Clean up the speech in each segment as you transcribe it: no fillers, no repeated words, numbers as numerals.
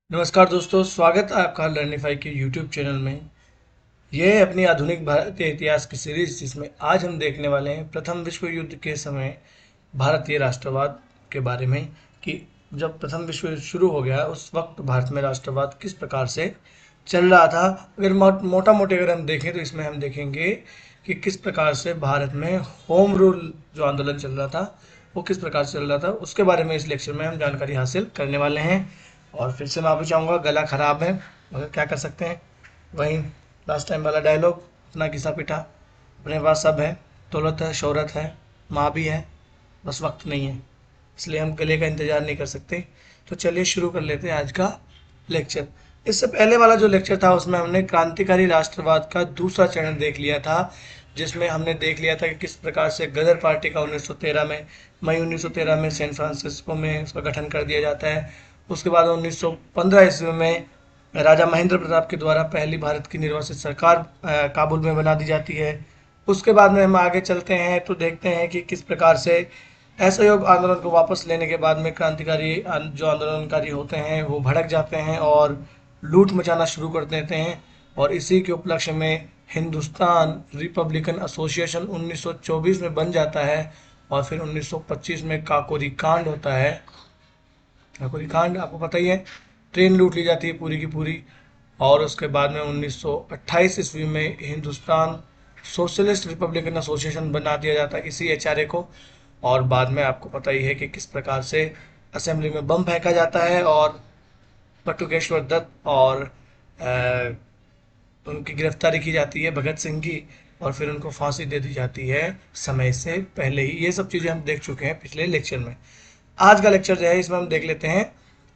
नमस्कार दोस्तों, स्वागत है आपका लर्निफाई के यूट्यूब चैनल में। यह है अपनी आधुनिक भारतीय इतिहास की सीरीज, जिसमें आज हम देखने वाले हैं प्रथम विश्व युद्ध के समय भारतीय राष्ट्रवाद के बारे में कि जब प्रथम विश्व युद्ध शुरू हो गया उस वक्त भारत में राष्ट्रवाद किस प्रकार से चल रहा था। अगर मोटा मोटी अगर हम देखें तो इसमें हम देखेंगे कि किस प्रकार से भारत में होम रूल जो आंदोलन चल रहा था वो किस प्रकार से चल रहा था, उसके बारे में इस लेक्चर में हम जानकारी हासिल करने वाले हैं। और फिर से मैं आपको चाहूँगा, गला खराब है मगर क्या कर सकते हैं, वहीं लास्ट टाइम वाला डायलॉग, अपना घिसा पिटा, अपने पास सब है, दौलत है, शोहरत है, माँ भी है, बस वक्त नहीं है, इसलिए हम गले का इंतज़ार नहीं कर सकते। तो चलिए शुरू कर लेते हैं आज का लेक्चर। इससे पहले वाला जो लेक्चर था उसमें हमने क्रांतिकारी राष्ट्रवाद का दूसरा चरण देख लिया था, जिसमें हमने देख लिया था कि किस प्रकार से गदर पार्टी का 1913 में, मई 1913 में सैन फ्रांसिस्को में उसका गठन कर दिया जाता है। उसके बाद 1915 ईस्वी में राजा महेंद्र प्रताप के द्वारा पहली भारत की निर्वासित सरकार काबुल में बना दी जाती है। उसके बाद में हम आगे चलते हैं तो देखते हैं कि किस प्रकार से असहयोग आंदोलन को वापस लेने के बाद में क्रांतिकारी जो आंदोलनकारी होते हैं वो भड़क जाते हैं और लूट मचाना शुरू कर देते हैं। और इसी के उपलक्ष्य में हिंदुस्तान रिपब्लिकन एसोसिएशन 1924 में बन जाता है। और फिर 1925 में काकोरी कांड होता है। काकोरी कांड आपको पता ही है, ट्रेन लूट ली जाती है पूरी की पूरी। और उसके बाद में 1928 ईस्वी में हिंदुस्तान सोशलिस्ट रिपब्लिकन एसोसिएशन बना दिया जाता है, इसी एचआरए को। और बाद में आपको पता ही है कि किस प्रकार से असेंबली में बम फेंका जाता है और बटुकेश्वर दत्त और उनकी गिरफ्तारी की जाती है, भगत सिंह की, और फिर उनको फांसी दे दी जाती है समय से पहले ही। ये सब चीज़ें हम देख चुके हैं पिछले लेक्चर में। आज का लेक्चर जो है इसमें हम देख लेते हैं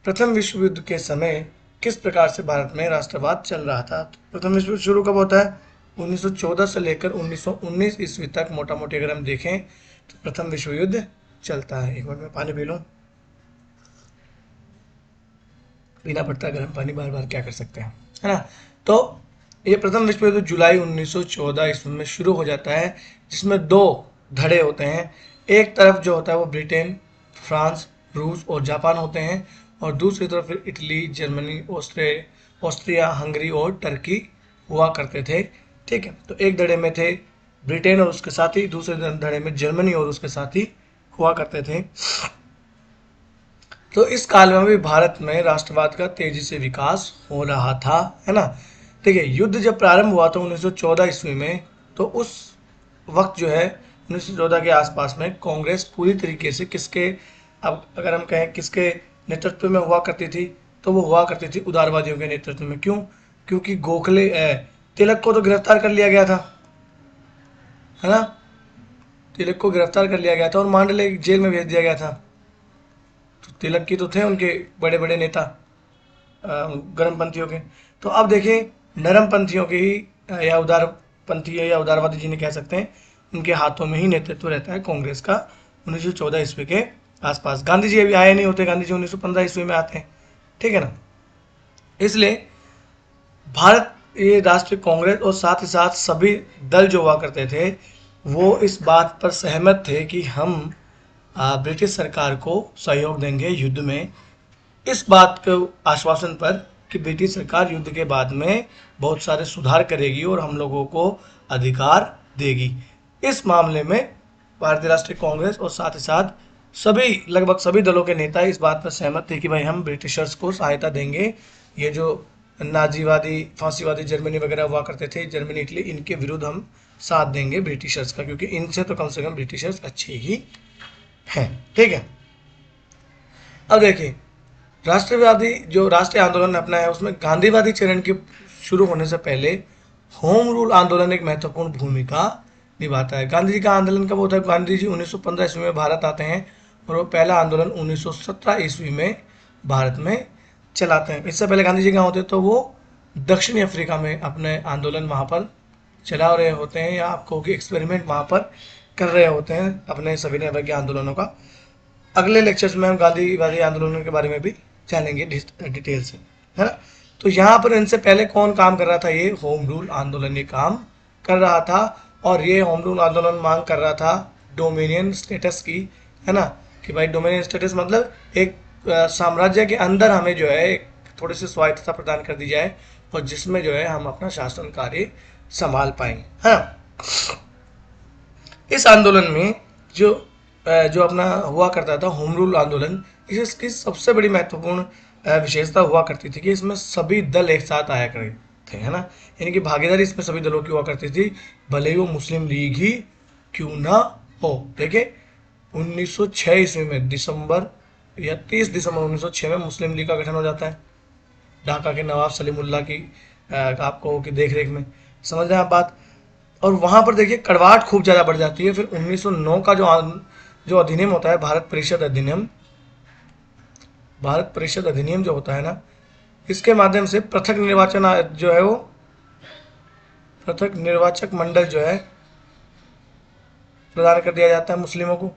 प्रथम विश्व युद्ध के समय किस प्रकार से भारत में राष्ट्रवाद चल रहा था। तो प्रथम विश्व युद्ध शुरू कब होता है? 1914 से लेकर 1919 ईस्वी तक मोटा मोटी अगर हम देखें तो प्रथम विश्व युद्ध चलता है। एक मिनट में पानी पी लूँ, पीना पड़ता है गर्म पानी, बार बार क्या कर सकते हैं, है ना। तो ये प्रथम विश्व युद्ध जुलाई 1914 ईस्वी में शुरू हो जाता है, जिसमें दो धड़े होते हैं। एक तरफ जो होता है वो ब्रिटेन, फ्रांस, रूस और जापान होते हैं, और दूसरी तरफ फिर इटली, जर्मनी, ऑस्ट्रिया, हंगरी और टर्की हुआ करते थे। ठीक है, तो एक धड़े में थे ब्रिटेन और उसके साथी, दूसरे धड़े में जर्मनी और उसके साथी हुआ करते थे। तो इस काल में भी भारत में राष्ट्रवाद का तेजी से विकास हो रहा था, है ना। देखिए, युद्ध जब प्रारंभ हुआ था 1914 ईस्वी में, तो उस वक्त जो है 1914 के आसपास में कांग्रेस पूरी तरीके से किसके, अब अगर हम कहें किसके नेतृत्व में हुआ करती थी, तो वो हुआ करती थी उदारवादियों के नेतृत्व में। क्यों? क्योंकि गोखले तिलक को तो गिरफ्तार कर लिया गया था, है ना। तिलक को गिरफ्तार कर लिया गया था और मांडले जेल में भेज दिया गया था। तो तिलक की तो थे उनके बड़े बड़े नेता गर्मपंथियों के। तो अब देखें, नरमपंथियों के ही या उदारपंथी या उदारवादी जिन्हें कह सकते हैं, उनके हाथों में ही नेतृत्व रहता है कांग्रेस का 1914 ईस्वी के आसपास। गांधी जी अभी आए नहीं होते, गांधी जी 1915 ईस्वी में आते हैं, ठीक है ना। इसलिए भारत ये राष्ट्रीय कांग्रेस और साथ ही साथ सभी दल जो हुआ करते थे वो इस बात पर सहमत थे कि हम ब्रिटिश सरकार को सहयोग देंगे युद्ध में, इस बात के आश्वासन पर कि ब्रिटिश सरकार युद्ध के बाद में बहुत सारे सुधार करेगी और हम लोगों को अधिकार देगी। इस मामले में भारतीय राष्ट्रीय कांग्रेस और साथ ही साथ सभी, लगभग सभी दलों के नेता इस बात पर सहमत थे कि भाई हम ब्रिटिशर्स को सहायता देंगे। ये जो नाजीवादी, फांसीवादी जर्मनी वगैरह हुआ करते थे, जर्मनी, इटली, इनके विरुद्ध हम साथ देंगे ब्रिटिशर्स का, क्योंकि इनसे तो कम से कम ब्रिटिशर्स अच्छे ही हैं। ठीक है, अब देखिए, राष्ट्रवादी जो राष्ट्रीय आंदोलन अपना है उसमें गांधीवादी चरण के शुरू होने से पहले होम रूल आंदोलन एक महत्वपूर्ण भूमिका निभाता है। गांधी जी का आंदोलन कब होता है? गांधी जी 1915 ईस्वी में भारत आते हैं और वो पहला आंदोलन 1917 ईस्वी में भारत में चलाते हैं। इससे पहले गांधी जी कहाँ होते, तो वो दक्षिणी अफ्रीका में अपने आंदोलन वहाँ पर चला रहे होते हैं, या आपको कि एक्सपेरिमेंट वहाँ पर कर रहे होते हैं अपने सविनय अवज्ञा आंदोलनों का। अगले लेक्चर्स में हम गांधीवादी आंदोलनों के बारे में भी जानेंगे डिटेल से, है ना। तो यहाँ पर इनसे पहले कौन काम कर रहा था? ये होम रूल आंदोलन ये काम कर रहा था। और ये होम रूल आंदोलन मांग कर रहा था डोमिनियन स्टेटस की, है ना, कि भाई डोमिनियन स्टेटस मतलब एक साम्राज्य के अंदर हमें जो है एक थोड़ी सी स्वायत्तता प्रदान कर दी जाए और जिसमें जो है हम अपना शासन कार्य संभाल पाएंगे। हाँ, इस आंदोलन में जो जो अपना हुआ करता था होम रूल आंदोलन, इसकी सबसे बड़ी महत्वपूर्ण विशेषता हुआ करती थी कि इसमें सभी दल एक साथ आया करते थे, है ना। यानी कि भागीदारी इसमें सभी दलों की हुआ करती थी, भले ही वो मुस्लिम लीग ही क्यों ना हो। देखिए 1906 ईस्वी में दिसंबर या 30 दिसंबर 1906 में मुस्लिम लीग का गठन हो जाता है, ढाका के नवाब सलीमुल्लाह की आपको की देख रेख में। समझ रहे हैं आप बात। और वहां पर देखिए कड़वाहट खूब ज़्यादा बढ़ जाती है। फिर 1909 का जो अधिनियम होता है, भारत परिषद अधिनियम जो होता है ना, इसके माध्यम से पृथक निर्वाचन जो है वो पृथक निर्वाचक मंडल जो है प्रदान कर दिया जाता है मुस्लिमों को।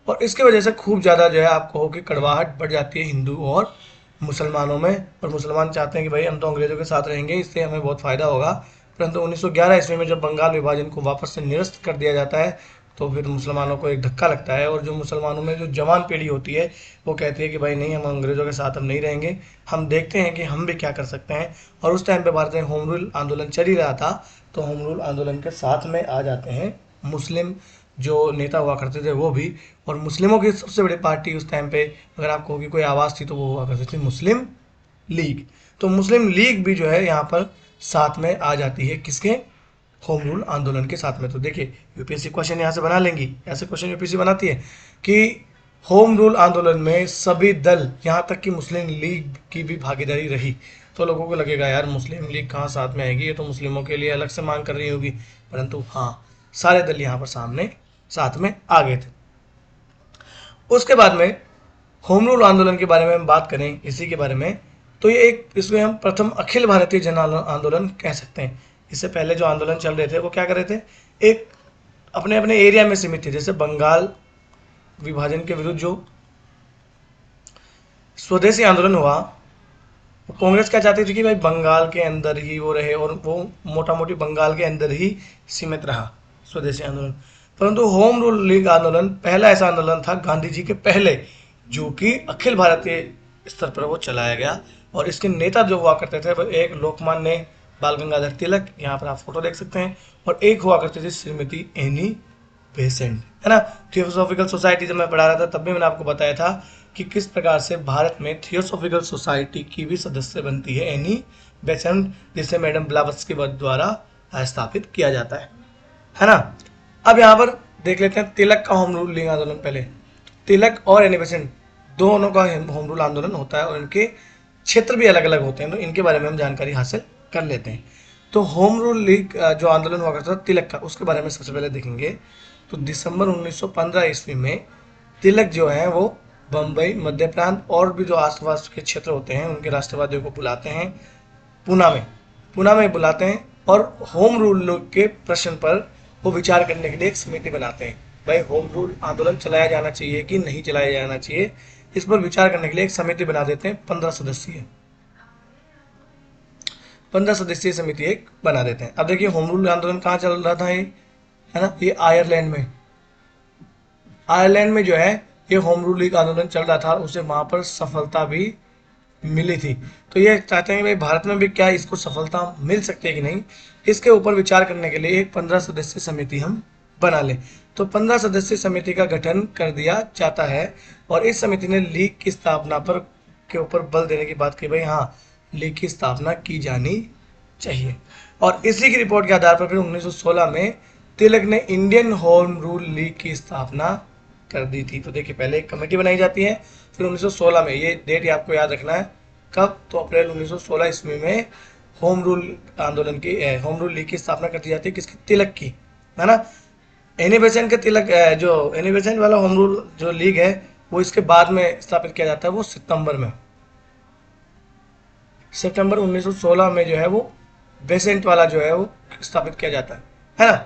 और इसके वजह से खूब ज़्यादा जो है आपको हो कि कड़वाहट बढ़ जाती है हिंदू और मुसलमानों में। और मुसलमान चाहते हैं कि भाई हम तो अंग्रेज़ों के साथ रहेंगे, इससे हमें बहुत फ़ायदा होगा। परंतु 1911 ईस्वी में जब बंगाल विभाजन को वापस से निरस्त कर दिया जाता है तो फिर मुसलमानों को एक धक्का लगता है। और जो मुसलमानों में जो जवान पीढ़ी होती है वो कहती है कि भाई नहीं, हम अंग्रेज़ों के साथ हम नहीं रहेंगे, हम देखते हैं कि हम भी क्या कर सकते हैं। और उस टाइम पे भारत में होम रूल आंदोलन चल ही रहा था, तो होम रूल आंदोलन के साथ में आ जाते हैं मुस्लिम जो नेता हुआ करते थे वो भी। और मुस्लिमों की सबसे बड़ी पार्टी उस टाइम पे अगर आपको होगी कोई आवाज़ थी तो वो हुआ करती थी मुस्लिम लीग। तो मुस्लिम लीग भी जो है यहाँ पर साथ में आ जाती है, किसके, होम रूल आंदोलन के साथ में। तो देखिए यूपीएससी क्वेश्चन यहाँ से बना लेंगी, ऐसे क्वेश्चन यूपीएससी बनाती है कि होम रूल आंदोलन में सभी दल, यहाँ तक कि मुस्लिम लीग की भी भागीदारी रही। तो लोगों को लगेगा यार मुस्लिम लीग कहाँ साथ में आएगी, ये तो मुस्लिमों के लिए अलग से मांग कर रही होगी। परंतु हाँ, सारे दल यहाँ पर सामने साथ में आ गए थे। उसके बाद में होम रूल आंदोलन के बारे में हम बात करें इसी के बारे में, तो ये एक, इसमें हम प्रथम अखिल भारतीय जन आंदोलन कह सकते हैं। इससे पहले जो आंदोलन चल रहे थे वो क्या कर रहे थे, एक अपने अपने एरिया में सीमित थे। जैसे बंगाल विभाजन के विरुद्ध जो स्वदेशी आंदोलन हुआ, कांग्रेस क्या चाहती थी कि भाई बंगाल के अंदर ही वो रहे और वो मोटा मोटी बंगाल के अंदर ही सीमित रहा स्वदेशी आंदोलन। परंतु होम रूल लीग आंदोलन पहला ऐसा आंदोलन था गांधी जी के पहले जो कि अखिल भारतीय स्तर पर वो चलाया गया। और इसके नेता जो हुआ करते थे वो एक लोकमान्य बाल गंगाधर तिलक, यहाँ पर आप फोटो देख सकते हैं, और एक हुआ करती थी श्रीमती एनी बेसेंट, है ना। थियोसॉफिकल सोसाइटी जब मैं पढ़ा रहा था तब भी मैंने आपको बताया था कि किस प्रकार से भारत में थियोसॉफिकल सोसाइटी की भी सदस्य बनती है एनी बेसेंट, जिसे मैडम ब्लावत्स्की द्वारा स्थापित किया जाता है ना। अब यहाँ पर देख लेते हैं तिलक का होम रूल लीग आंदोलन। पहले तिलक और एनी बेसेंट दोनों का होम रूल आंदोलन होता है और इनके क्षेत्र भी अलग अलग होते हैं, तो इनके बारे में हम जानकारी हासिल कर लेते हैं। तो होम रूल लीग जो आंदोलन हुआ करता था तिलक का, उसके बारे में सबसे पहले देखेंगे। तो दिसंबर 1915 ईस्वी में तिलक जो है वो बम्बई, मध्य प्रांत और भी जो आसपास के क्षेत्र होते हैं उनके राष्ट्रवादियों को बुलाते हैं पूना में बुलाते हैं और होम रूल के प्रश्न पर वो विचार करने के लिए एक समिति बनाते हैं। भाई होम रूल आंदोलन चलाया जाना चाहिए कि नहीं चलाया जाना चाहिए, इस पर विचार करने के लिए एक समिति बना देते हैं। 15 सदस्यीय समिति एक बना देते हैं। अब देखिए होम रूल आंदोलन कहाँ चल रहा था, ये है ना, ये आयरलैंड में जो है ये होम रूल लीग आंदोलन चल रहा था, उसे वहां पर सफलता भी मिली थी। तो ये चाहते हैं कि भाई भारत में भी क्या इसको सफलता मिल सकती है कि नहीं, इसके ऊपर विचार करने के लिए एक 15 सदस्यीय समिति हम बना लें। तो 15 सदस्यीय समिति का गठन कर दिया जाता है और इस समिति ने लीग की स्थापना पर के ऊपर बल देने की बात की, भाई हाँ लीग की स्थापना की जानी चाहिए। और इसी की रिपोर्ट के आधार पर फिर 1916 में तिलक ने इंडियन होम रूल लीग की स्थापना कर दी थी। तो देखिए पहले एक कमेटी बनाई जाती है, फिर 1916 में, ये डेट आपको याद रखना है कब, तो अप्रैल 1916 ईस्वी में home rule home rule league की स्थापना कर दी जाती है, किसकी, तिलक की, है ना। एनी बेसेंट के तिलक जो एनी बेसेंट वाला होम रूल जो लीग है वो इसके बाद में स्थापित किया जाता है, वो सितंबर 1916 में जो है वो बेसेंट वाला जो है वो स्थापित किया जाता है ना।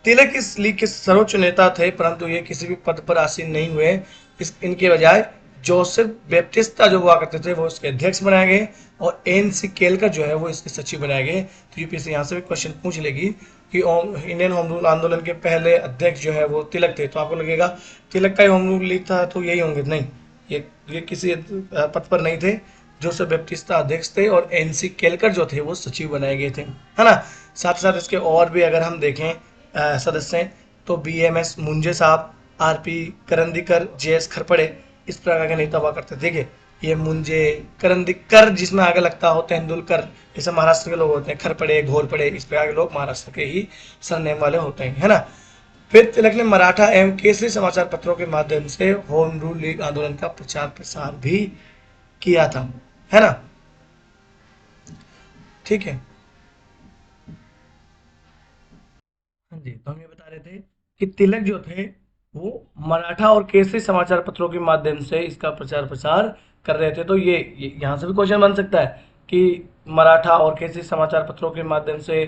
तिलक इस लीग के सर्वोच्च नेता थे, परंतु ये किसी भी पद पर आसीन नहीं हुए। इनके बजाय जोसेफ बैप्टिस्टा जो हुआ करते थे वो इसके अध्यक्ष बनाए गए और एन.सी. केलकर जो है वो इसके सचिव बनाए गए। तो यूपीएससी यहाँ से भी क्वेश्चन पूछ लेगी कि इंडियन होम रूल आंदोलन के पहले अध्यक्ष जो है वो तिलक थे, तो आपको लगेगा तिलक का ही होम रूल लीग था तो यही होंगे, नहीं, ये किसी पद पर नहीं थे। जोसेफ बैप्टिस्टा अध्यक्ष थे और एनसी केलकर जो थे वो सचिव बनाए गए थे, है ना। साथ साथ इसके और भी अगर हम देखें सदस्य हैं, तो बीएमएस मुंजे साहब, आरपी करंदीकर, जेएस खरपड़े, इस प्रकार के नेता हुआ करते थे। ठीक है, ये मुंजे, करंदीकर जिसमें आगे लगता हो तेंदुलकर, जैसे महाराष्ट्र के लोग होते हैं, खरपड़े, घोरपड़े, इस प्रकार के लोग महाराष्ट्र के ही सरनेम वाले होते हैं, है ना। फिर तिलक ने मराठा एवं केसरी समाचार पत्रों के माध्यम से होम रूल लीग आंदोलन का प्रचार प्रसार भी किया था, है ना। ठीक है। हाँ जी, तो हम ये बता रहे थे कि तिलक जो थे वो मराठा और केसरी समाचार पत्रों के माध्यम से इसका प्रचार प्रसार कर रहे थे। तो ये यहाँ से भी क्वेश्चन बन सकता है कि मराठा और केसरी समाचार पत्रों के माध्यम से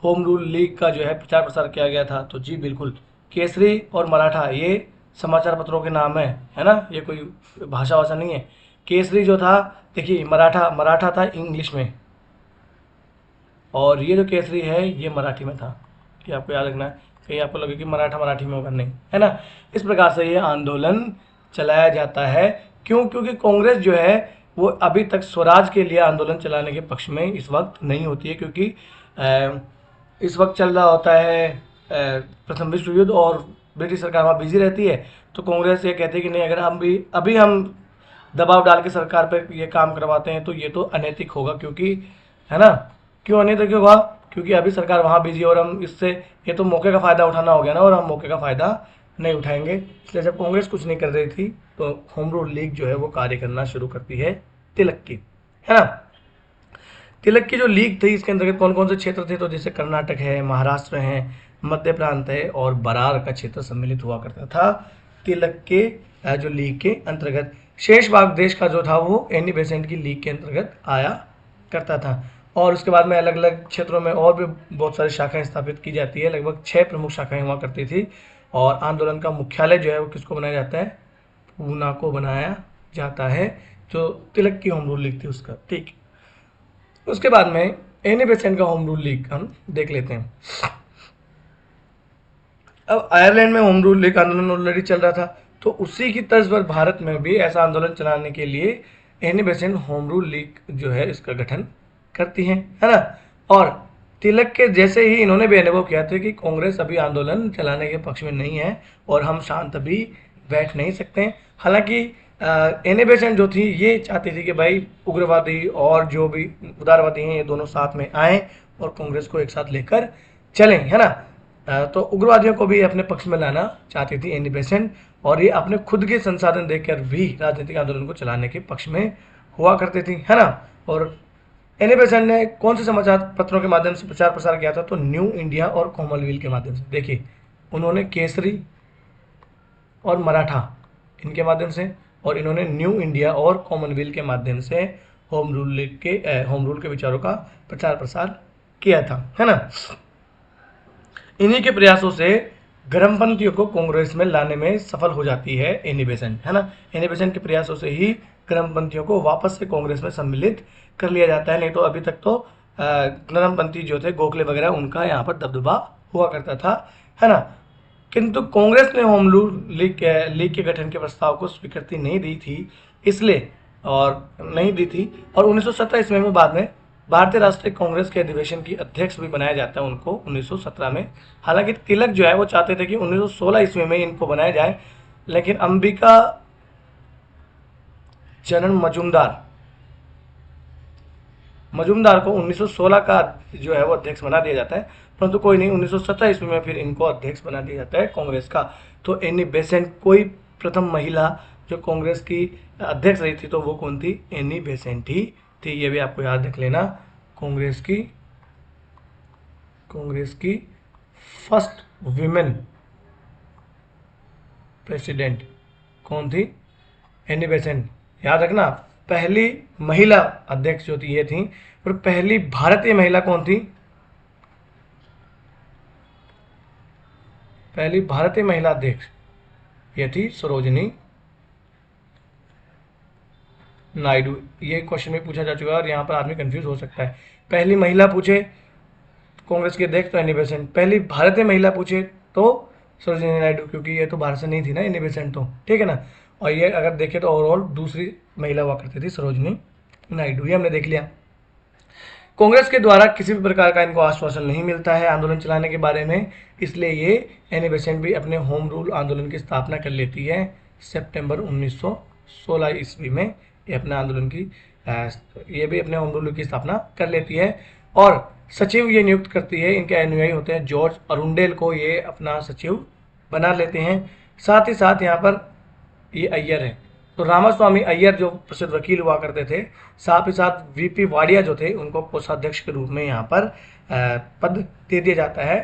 होम रूल लीग का जो है प्रचार प्रसार किया गया था। तो जी बिल्कुल, केसरी और मराठा ये समाचार पत्रों के नाम है ना, ये कोई भाषा वाषा नहीं है। केसरी जो था, देखिए मराठा मराठा था इंग्लिश में, और ये जो केसरी है ये मराठी में था। कि आपको याद रखना है, कहीं आपको लगे कि मराठा मराठी में होगा, नहीं, है ना। इस प्रकार से ये आंदोलन चलाया जाता है। क्यों? क्योंकि कांग्रेस जो है वो अभी तक स्वराज के लिए आंदोलन चलाने के पक्ष में इस वक्त नहीं होती है, क्योंकि इस वक्त चल रहा होता है प्रथम विश्व युद्ध और ब्रिटिश सरकार वहाँ बिजी रहती है। तो कांग्रेस ये कहती है कि नहीं, अगर हम भी अभी हम दबाव डाल के सरकार पर ये काम करवाते हैं तो ये तो अनैतिक होगा, क्योंकि, है ना। क्यों अनैतिक होगा? क्योंकि अभी सरकार वहाँ बिजी है और हम इससे, ये तो मौके का फ़ायदा उठाना हो गया ना, और हम मौके का फ़ायदा नहीं उठाएंगे। इसलिए जब कांग्रेस कुछ नहीं कर रही थी तो होम रूल लीग जो है वो कार्य करना शुरू करती है तिलक की, है ना। तिलक की जो लीग थी इसके अंतर्गत कौन कौन से क्षेत्र थे? तो जैसे कर्नाटक है, महाराष्ट्र है, मध्य प्रांत है और बरार का क्षेत्र सम्मिलित हुआ करता था तिलक के जो लीग के अंतर्गत। शेष भाग देश का जो था वो एनी बेसेंट की लीग के अंतर्गत आया करता था। और उसके बाद में अलग अलग क्षेत्रों में और भी बहुत सारी शाखाएं स्थापित की जाती है। लगभग 6 प्रमुख शाखाएं हुआ करती थी। और आंदोलन का मुख्यालय जो है वो किसको बनाया जाता है? पूना को बनाया जाता है, जो तिलक की होम रूल लीग थी उसका। ठीक, उसके बाद में एनी बेसेंट का होम रूल लीग हम देख लेते हैं। अब आयरलैंड में होम रूल लीग आंदोलन ऑलरेडी चल रहा था, तो उसी की तर्ज पर भारत में भी ऐसा आंदोलन चलाने के लिए Annie Besant home rule league जो है इसका गठन करती है ना। और तिलक के जैसे ही इन्होंने भी अनुभव किया था कि कांग्रेस अभी आंदोलन चलाने के पक्ष में नहीं है और हम शांत अभी बैठ नहीं सकते। हालांकि एनी बेसेंट जो थी ये चाहती थी कि भाई उग्रवादी और जो भी उदारवादी हैं ये दोनों साथ में आएँ और कांग्रेस को एक साथ लेकर चलें, है ना। तो उग्रवादियों को भी अपने पक्ष में लाना चाहती थी एनी बेसेंट, और ये अपने खुद के संसाधन देकर भी राजनीतिक आंदोलन को चलाने के पक्ष में हुआ करती थी, है ना। और एनी बेसेंट ने कौन से समाचार पत्रों के माध्यम से प्रचार प्रसार किया था? तो न्यू इंडिया और कॉमनवेल्थ के माध्यम से। देखिए, उन्होंने केसरी और मराठा इनके माध्यम से, और इन्होंने न्यू इंडिया और कॉमनवेल्थ के माध्यम से होम रूल के विचारों का प्रचार प्रसार किया था, है ना। इन्हीं के प्रयासों से गर्मपंथियों को कांग्रेस में लाने में सफल हो जाती है एनी बेसेंट, है ना। एनी बेसेंट के प्रयासों से ही गर्मपंथियों को वापस से कांग्रेस में सम्मिलित कर लिया जाता है। नहीं तो अभी तक तो गर्मपंथी जो थे गोखले वगैरह उनका यहाँ पर दबदबा हुआ करता था, है ना। किंतु कांग्रेस ने होम रूल लीग के गठन के प्रस्ताव को स्वीकृति नहीं दी थी, इसलिए, और नहीं दी थी। और 1917 ईस्वी में बाद में भारतीय राष्ट्रीय कांग्रेस के अधिवेशन की अध्यक्ष भी बनाया जाता है उनको 1917 में। हालांकि तिलक जो है वो चाहते थे कि 1916 ईस्वी में इनको बनाया जाए, लेकिन अंबिका चरण मजूमदार को 1916 का जो है वो अध्यक्ष बना दिया जाता है। परंतु कोई नहीं, 1917 ईस्वी में फिर इनको अध्यक्ष बना दिया जाता है कांग्रेस का। तो एनी बेसेंट कोई प्रथम महिला जो कांग्रेस की अध्यक्ष रही थी, तो वो कौन थी? एनी बेसेंट ही थी। ये भी आपको याद रख लेना। कांग्रेस की फर्स्ट विमेन प्रेसिडेंट कौन थी? Annie Besant. याद रखना, पहली महिला अध्यक्ष जो थी ये थी। और पहली भारतीय महिला कौन थी? पहली भारतीय महिला अध्यक्ष ये थी सरोजिनी नायडू। ये क्वेश्चन में पूछा जा चुका है और यहाँ पर आदमी कंफ्यूज हो सकता है। पहली महिला पूछे कांग्रेस के अध्यक्ष तो एनी बेसेंट, पहली भारतीय महिला पूछे तो सरोजिनी नायडू, क्योंकि ये तो भारत से नहीं थी ना एनी बेसेंट, तो ठीक है ना। और ये अगर देखें तो ओवरऑल दूसरी महिला हुआ करती थी सरोजनी नायडू, ये हमने देख लिया। कांग्रेस के द्वारा किसी भी प्रकार का इनको आश्वासन नहीं मिलता है आंदोलन चलाने के बारे में, इसलिए ये एनी बेसेंट भी अपने होम रूल आंदोलन की स्थापना कर लेती है सितंबर 1916 ईस्वी में। ये अपने आंदोलन की ये भी अपने होम रूल की स्थापना कर लेती है और सचिव ये नियुक्त करती है, इनके अनुयायी होते हैं जॉर्ज अरुंडेल को ये अपना सचिव बना लेते हैं। साथ ही साथ यहाँ पर ये अय्यर है, तो रामास्वामी अय्यर जो प्रसिद्ध वकील हुआ करते थे, साथ ही साथ वीपी वाडिया जो थे उनको कोषाध्यक्ष के रूप में यहाँ पर पद दे दिया जाता है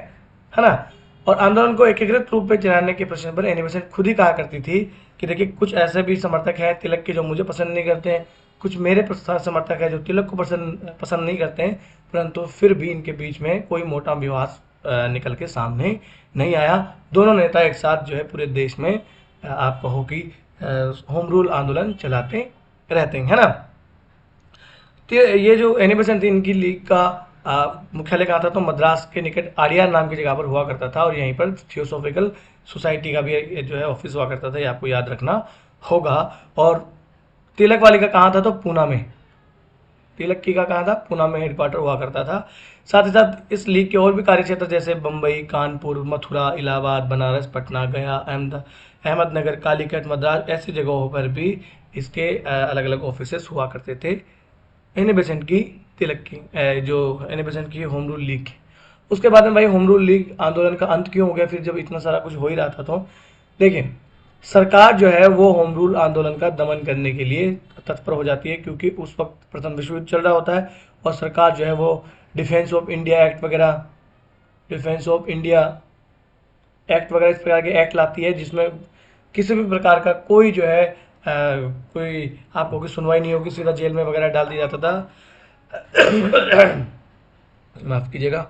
ना। और आंदोलन को एकीकृत रूप में चलाने के प्रश्न पर एनी बेसेंट खुद ही कहा करती थी कि देखिए कुछ ऐसे भी समर्थक हैं तिलक के जो मुझे पसंद नहीं करते हैं, कुछ मेरे समर्थक हैं जो तिलक को पसंद नहीं करते हैं, परंतु फिर भी इनके बीच में कोई मोटा विवाद निकल के सामने नहीं आया। दोनों नेता एक साथ जो है पूरे देश में आप कहो कि होम रूल आंदोलन चलाते रहते हैं, है ना। तो ये जो एनी बेसेंट थी, इनकी लीग का मुख्यालय कहाँ था, तो मद्रास के निकट आर्यार नाम की जगह पर हुआ करता था और यहीं पर थियोसॉफिकल सोसाइटी का भी जो है ऑफिस हुआ करता था, ये आपको याद रखना होगा। और तिलक वाली का कहाँ था, तो पूना में, तिलक की का कहाँ था, पूना में हेडक्वार्टर हुआ करता था। साथ ही साथ इस लीग के और भी कार्यक्षेत्र जैसे बम्बई, कानपुर, मथुरा, इलाहाबाद, बनारस, पटना, गया, अहमदनगर, कालीकट, मद्रास, ऐसी जगहों पर भी इसके अलग अलग ऑफिसेस हुआ करते थे एनी बेसेंट की तिलक की जो एनी बेसेंट की होम रूल लीग की। उसके बाद में भाई होम रूल लीग आंदोलन का अंत क्यों हो गया फिर, जब इतना सारा कुछ हो ही रहा था। तो देखिए सरकार जो है वो होम रूल आंदोलन का दमन करने के लिए तत्पर हो जाती है, क्योंकि उस वक्त प्रथम विश्व युद्ध चल रहा होता है और सरकार जो है वो डिफेंस ऑफ इंडिया एक्ट वगैरह, डिफेंस ऑफ इंडिया एक्ट वगैरह इस प्रकार के एक्ट लाती है, जिसमें किसी भी प्रकार का कोई जो है कोई आपको की सुनवाई नहीं होगी, सीधा जेल में वगैरह डाल दिया जाता था। माफ कीजिएगा।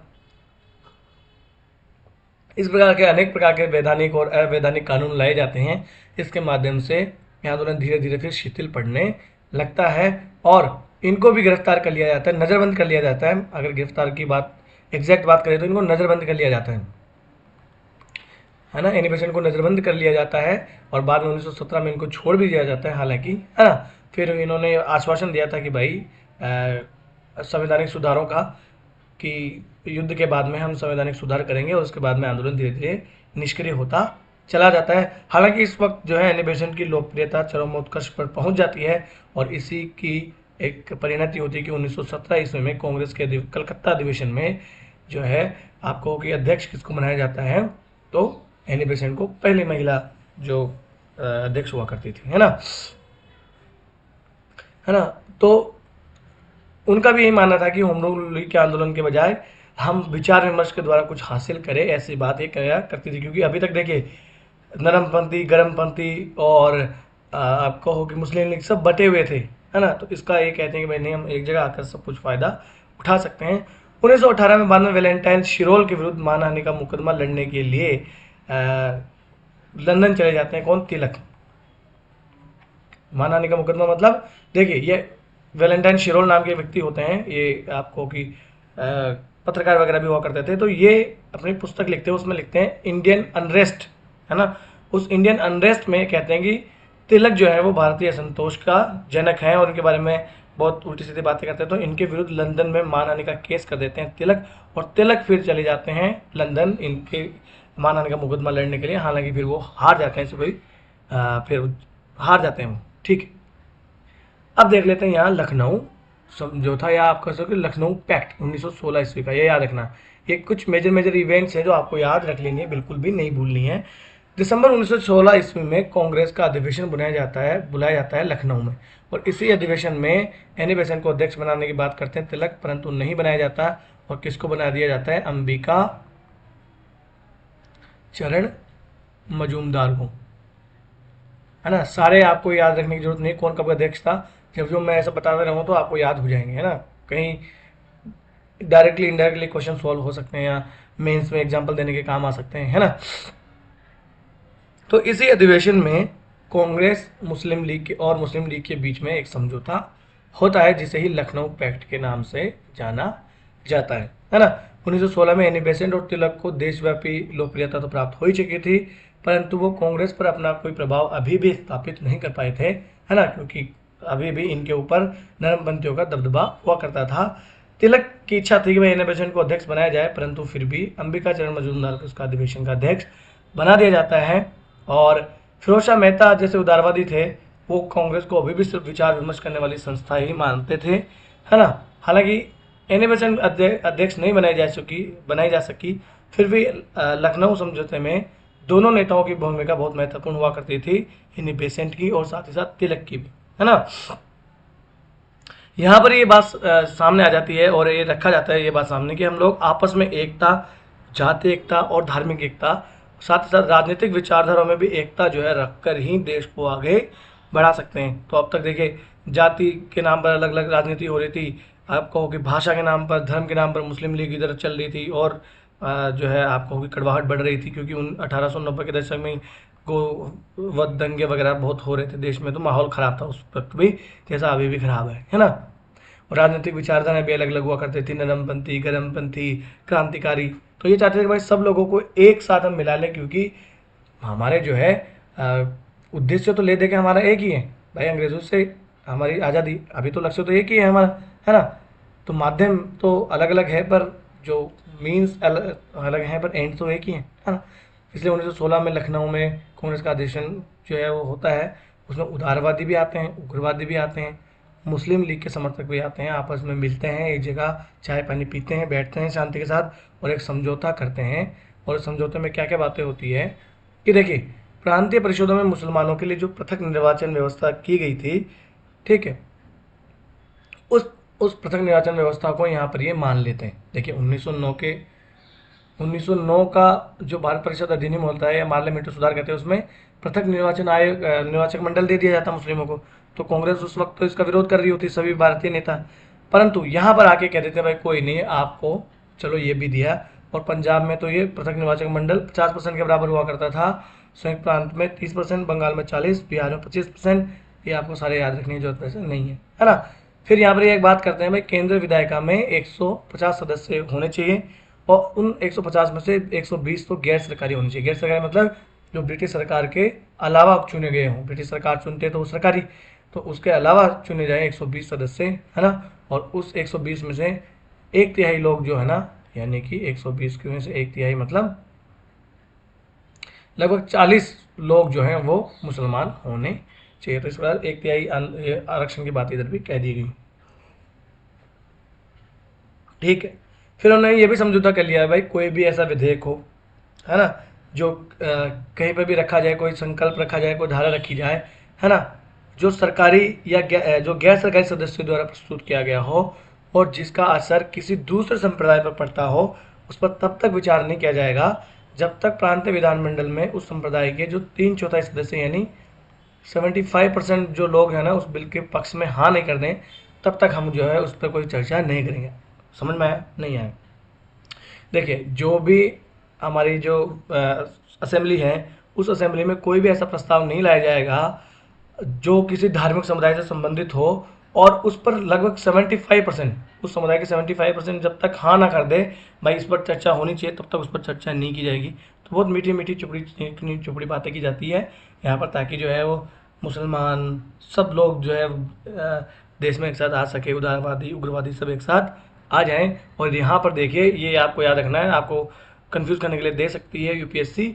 इस प्रकार के अनेक प्रकार के वैधानिक और अवैधानिक कानून लाए जाते हैं, इसके माध्यम से यह आंदोलन धीरे धीरे फिर शिथिल पड़ने लगता है और इनको भी गिरफ्तार कर लिया जाता है, नज़रबंद कर लिया जाता है। अगर गिरफ्तार की बात एग्जैक्ट बात करें तो इनको नज़रबंद कर लिया जाता है ना, एनी बेसेंट को नज़रबंद कर लिया जाता है और बाद में 1917 में इनको छोड़ भी दिया जाता है हालांकि, है ना। फिर इन्होंने आश्वासन दिया था कि भाई संवैधानिक सुधारों का, कि युद्ध के बाद में हम संवैधानिक सुधार करेंगे और उसके बाद में आंदोलन धीरे धीरे निष्क्रिय होता चला जाता है। हालांकि इस वक्त जो है एनी बेसेंट की लोकप्रियता चरमोत्कर्ष पर पहुंच जाती है और इसी की एक परिणति होती है कि 1917 ईस्वी में कांग्रेस के कलकत्ता अधिवेशन में जो है आपको कि अध्यक्ष किसको बनाया जाता है, तो एनी बेसेंट को पहली महिला जो अध्यक्ष हुआ करती थी, है ना। तो उनका भी यही मानना था कि होम रूल के आंदोलन के बजाय हम विचार विमर्श के द्वारा कुछ हासिल करें, ऐसी बात ये कहा करती थी। क्योंकि अभी तक देखिए नरमपंथी, गर्मपंथी और आप कहो कि मुस्लिम लीग सब बटे हुए थे, है ना। तो इसका ये कहते हैं कि भाई नहीं, हम एक जगह आकर सब कुछ फ़ायदा उठा सकते हैं। 1918 में बाद में वैलेंटाइन शिरोल के विरुद्ध मानहानि का मुकदमा लड़ने के लिए लंदन चले जाते हैं। कौन? तिलक। मानहानि का मुकदमा मतलब देखिए ये वैलेंटाइन शिरोल नाम के व्यक्ति होते हैं, ये आपको कि पत्रकार वगैरह भी हुआ करते थे। तो ये अपनी पुस्तक लिखते हैं, उसमें लिखते हैं इंडियन अनरेस्ट, है ना। उस इंडियन अनरेस्ट में कहते हैं कि तिलक जो है वो भारतीय असंतोष का जनक है और उनके बारे में बहुत उल्टी सीधी बातें करते हैं। तो इनके विरुद्ध लंदन में मानहानि का केस कर देते हैं तिलक, और तिलक फिर चले जाते हैं लंदन इनके मानहानि का मुकदमा लड़ने के लिए। हालांकि फिर वो हार जाते हैं, फिर हार जाते हैं वो, ठीक। अब देख लेते हैं यहाँ लखनऊ समझौता, या आप कह सकते हो लखनऊ पैक्ट 1916 ईस्वी का, ये याद रखना। ये कुछ मेजर इवेंट्स हैं जो आपको याद रख लेनी है, बिल्कुल भी नहीं भूलनी है। दिसंबर 1916 ईस्वी में कांग्रेस का अधिवेशन बुलाया जाता है लखनऊ में, और इसी अधिवेशन में एनी बेसेंट को अध्यक्ष बनाने की बात करते हैं तिलक, परंतु नहीं बनाया जाता। और किसको बना दिया जाता है? अंबिका चरण मजूमदार को, है ना। सारे आपको याद रखने की जरूरत नहीं कौन कब अध्यक्ष था, जब जो मैं ऐसा बताता रहूँ तो आपको याद हो जाएंगे, है ना। कहीं डायरेक्टली इनडायरेक्टली क्वेश्चन सॉल्व हो सकते हैं या मेंस में एग्जांपल देने के काम आ सकते हैं, है ना। तो इसी अधिवेशन में कांग्रेस मुस्लिम लीग के बीच में एक समझौता होता है, जिसे ही लखनऊ पैक्ट के नाम से जाना जाता है ना। 1916 में एनी बेसेंट और तिलक को देशव्यापी लोकप्रियता तो प्राप्त हो ही चुकी थी, परंतु वो कांग्रेस पर अपना कोई प्रभाव अभी भी स्थापित नहीं कर पाए थे, है ना, क्योंकि अभी भी इनके ऊपर नरमपंथियों का दबदबा हुआ करता था। तिलक की इच्छा थी कि भाई अधिवेशन को अध्यक्ष बनाया जाए, परंतु फिर भी अंबिका चरण मजूमदार को उसका अधिवेशन का अध्यक्ष बना दिया जाता है। और फिरोज शाह मेहता जैसे उदारवादी थे, वो कांग्रेस को अभी भी सिर्फ विचार विमर्श करने वाली संस्था ही मानते थे, है ना। हालांकि एनिमेशन अध्यक्ष नहीं बनाई जा सकी, फिर भी लखनऊ समझौते में दोनों नेताओं की भूमिका बहुत महत्वपूर्ण हुआ करती थी, इन्हीं बेसेंट की और साथ ही साथ तिलक की भी, है ना। यहाँ पर ये बात सामने आ जाती है और ये रखा जाता है ये बात सामने कि हम लोग आपस में एकता, जाति एकता और धार्मिक एकता, साथ ही साथ राजनीतिक विचारधाराओं में भी एकता जो है रखकर ही देश को आगे बढ़ा सकते हैं। तो अब तक देखिए जाति के नाम पर अलग अलग राजनीति हो रही थी, आप कहो कि भाषा के नाम पर, धर्म के नाम पर मुस्लिम लीग इधर चल रही थी, और जो है आप कहो कि कड़वाहट बढ़ रही थी, क्योंकि उन 1890 के दशक में गोवध दंगे वगैरह बहुत हो रहे थे देश में, तो माहौल ख़राब था उस वक्त भी, जैसा अभी भी ख़राब है ना। और राजनीतिक विचारधारा भी अलग अलग हुआ करती थी, नरमपंथी, गरमपंथी, क्रांतिकारी। तो ये चाहते थे कि भाई सब लोगों को एक साथ हम मिला लें, क्योंकि हमारे जो है उद्देश्य तो ले दे के हमारा एक ही है भाई, अंग्रेज़ों से हमारी आज़ादी, अभी तो लक्ष्य तो एक ही है हमारा, है ना। तो माध्यम तो अलग अलग है, पर जो मीन्स अलग अलग हैं, पर एंड तो एक ही है ना। इसलिए 1916 में लखनऊ में कांग्रेस का अधिवेशन जो है वो होता है, उसमें उदारवादी भी आते हैं, उग्रवादी भी आते हैं, मुस्लिम लीग के समर्थक भी आते हैं, आपस में मिलते हैं, एक जगह चाय पानी पीते हैं, बैठते हैं शांति के साथ और एक समझौता करते हैं। और समझौते में क्या क्या बातें होती है कि देखिए, प्रांतीय परिषदों में मुसलमानों के लिए जो पृथक निर्वाचन व्यवस्था की गई थी, ठीक है, उस पृथक निर्वाचन व्यवस्था को यहाँ पर ये मान लेते हैं। देखिए 1909 का जो भारत परिषद अधिनियम होता है या पार्लियामेंट्री सुधार कहते हैं, उसमें पृथक निर्वाचन आयोग, निर्वाचक मंडल दे दिया जाता मुस्लिमों को। तो कांग्रेस उस वक्त तो इसका विरोध कर रही होती सभी भारतीय नेता, परंतु यहाँ पर आके कह देते हैं भाई कोई नहीं, आपको चलो ये भी दिया। और पंजाब में तो ये पृथक निर्वाचक मंडल 50% के बराबर हुआ करता था, संयुक्त प्रांत में 30%, बंगाल में 40%, बिहार में 25%। ये आपको सारे याद रखने की जरूरत वैसे नहीं है ना। फिर यहाँ पर एक बात करते हैं भाई, केंद्र विधायिका में 150 सदस्य होने चाहिए, और उन 150 में से 120 तो गैर सरकारी होने चाहिए। गैर सरकारी मतलब जो ब्रिटिश सरकार के अलावा चुने गए हों, ब्रिटिश सरकार चुनते हैं तो वो सरकारी, तो उसके अलावा चुने जाए 120 सदस्य, है ना। और उस 120 में से एक तिहाई लोग जो है ना, यानी कि 120 में से एक तिहाई मतलब लगभग 40 लोग जो हैं वो मुसलमान होने चाहिए। तो इस प्रकार एक तिहाई आरक्षण की बात इधर भी कह दी गई, ठीक है। फिर उन्होंने ये भी समझौता कर लिया है भाई, कोई भी ऐसा विधेयक हो, है ना, जो कहीं पर भी रखा जाए, कोई संकल्प रखा जाए, कोई धारा रखी जाए, है ना, जो सरकारी या जो गैर सरकारी सदस्यों द्वारा प्रस्तुत किया गया हो और जिसका असर किसी दूसरे संप्रदाय पर पड़ता हो, उस पर तब तक विचार नहीं किया जाएगा जब तक प्रांतीय विधानमंडल में उस संप्रदाय के जो 3/4 सदस्य यानी 75% जो लोग हैं ना उस बिल के पक्ष में हाँ नहीं कर दें, तब तक हम जो है उस पर कोई चर्चा नहीं करेंगे। समझ में आया नहीं आया? देखिए जो भी हमारी जो असेंबली है, उस असेंबली में कोई भी ऐसा प्रस्ताव नहीं लाया जाएगा जो किसी धार्मिक समुदाय से संबंधित हो और उस पर लगभग 75%, उस समुदाय के 75% जब तक हाँ ना कर दे भाई इस पर चर्चा होनी चाहिए, तब तक उस पर चर्चा नहीं की जाएगी। तो बहुत मीठी मीठी चुपड़ी चुपड़ी बातें की जाती है यहाँ पर, ताकि जो है वो मुसलमान सब लोग जो है देश में एक साथ आ सके, उदारवादी उग्रवादी सब एक साथ आ जाएं। और यहाँ पर देखिए, ये आपको याद रखना है, आपको कंफ्यूज करने के लिए दे सकती है यूपीएससी,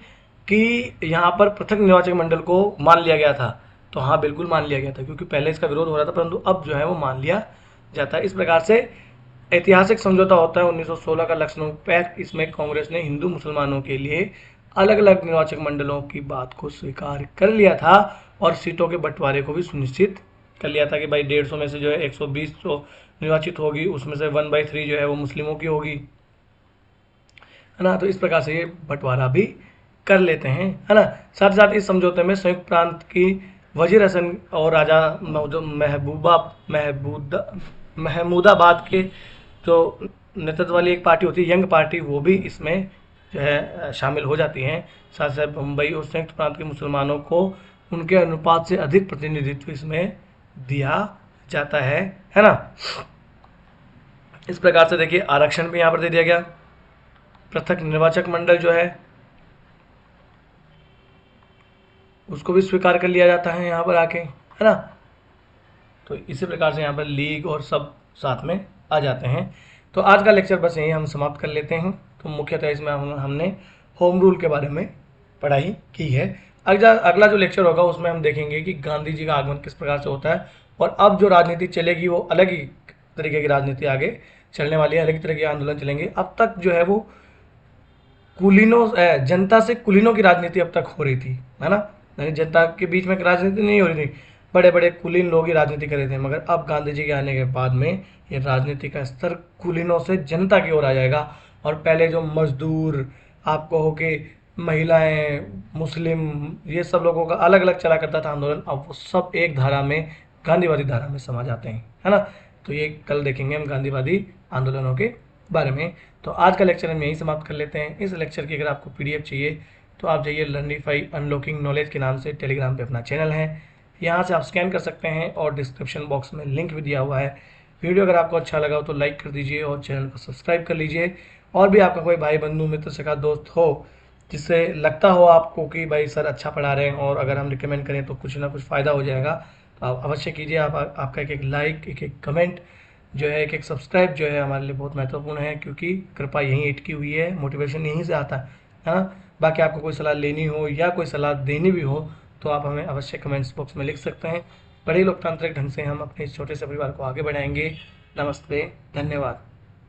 कि यहाँ पर पृथक निर्वाचक मंडल को मान लिया गया था। तो हाँ बिल्कुल मान लिया गया था, क्योंकि पहले इसका विरोध हो रहा था, परंतु अब जो है वो मान लिया जाता है। इस प्रकार से ऐतिहासिक समझौता होता है 1916 का लखनऊ पैक्ट। इसमें कांग्रेस ने हिंदू मुसलमानों के लिए अलग अलग निर्वाचक मंडलों की बात को स्वीकार कर लिया था और सीटों के बंटवारे को भी सुनिश्चित कर लिया था कि भाई 150 में से जो है 120 जो निर्वाचित होगी, उसमें से 1/3 जो है वो मुस्लिमों की होगी, है ना। तो इस प्रकार से ये बंटवारा भी कर लेते हैं, है ना। साथ ही साथ इस समझौते में संयुक्त प्रांत की वजीर हसन और राजा महमूदाबाद के जो नेतृत्व वाली एक पार्टी होती है, यंग पार्टी, वो भी इसमें जो है शामिल हो जाती हैं। साथ साथ मुंबई और संयुक्त प्रांत के मुसलमानों को उनके अनुपात से अधिक प्रतिनिधित्व इसमें दिया जाता है ना। इस प्रकार से देखिए आरक्षण भी यहाँ पर दे दिया गया, पृथक निर्वाचक मंडल जो है उसको भी स्वीकार कर लिया जाता है यहाँ पर आके, है ना। तो इसी प्रकार से यहाँ पर लीग और सब साथ में आ जाते हैं। तो आज का लेक्चर बस यही हम समाप्त कर लेते हैं। तो मुख्यतः इसमें हमने होम रूल के बारे में पढ़ाई की है। अगला जो लेक्चर होगा उसमें हम देखेंगे कि गांधी जी का आगमन किस प्रकार से होता है, और अब जो राजनीति चलेगी वो अलग ही तरीके की राजनीति आगे चलने वाली है, अलग ही तरह के आंदोलन चलेंगे। अब तक जो है वो कुलीनों जनता से कुलीनों की राजनीति अब तक हो रही थी, है ना। यानी जनता के बीच में राजनीति नहीं हो रही थी, बड़े बड़े कुलीन लोग ही राजनीति कर रहे थे। मगर अब गांधी जी के आने के बाद में ये राजनीति का स्तर कुलीनों से जनता की ओर आ जाएगा। और पहले जो मजदूर, आप कहो कि महिलाएं, मुस्लिम, ये सब लोगों का अलग अलग चला करता था आंदोलन, अब वो सब एक धारा में, गांधीवादी धारा में समा जाते हैं, है ना। तो ये कल देखेंगे हम गांधीवादी आंदोलनों के बारे में। तो आज का लेक्चर हम यहीं समाप्त कर लेते हैं। इस लेक्चर की अगर आपको पीडीएफ चाहिए तो आप जाइए लर्निफाई अनलॉकिंग नॉलेज के नाम से टेलीग्राम पे अपना चैनल है, यहाँ से आप स्कैन कर सकते हैं और डिस्क्रिप्शन बॉक्स में लिंक भी दिया हुआ है। वीडियो अगर आपको अच्छा लगा हो तो लाइक कर दीजिए और चैनल को सब्सक्राइब कर लीजिए। और भी आपका कोई भाई बंधु मित्र सगा दोस्त हो जिससे लगता हो आपको कि भाई सर अच्छा पढ़ा रहे हैं और अगर हम रिकमेंड करें तो कुछ ना कुछ फ़ायदा हो जाएगा, तो आप अवश्य कीजिए। आपका एक एक लाइक, एक एक कमेंट जो है, एक एक सब्सक्राइब जो है हमारे लिए बहुत महत्वपूर्ण है, क्योंकि कृपा यहीं अटकी हुई है, मोटिवेशन यहीं से आता है ना। बाकी आपको कोई सलाह लेनी हो या कोई सलाह देनी भी हो तो आप हमें अवश्य कमेंट्स बॉक्स में लिख सकते हैं। बड़े लोकतांत्रिक ढंग से हम अपने इस छोटे से परिवार को आगे बढ़ाएंगे। नमस्ते, धन्यवाद।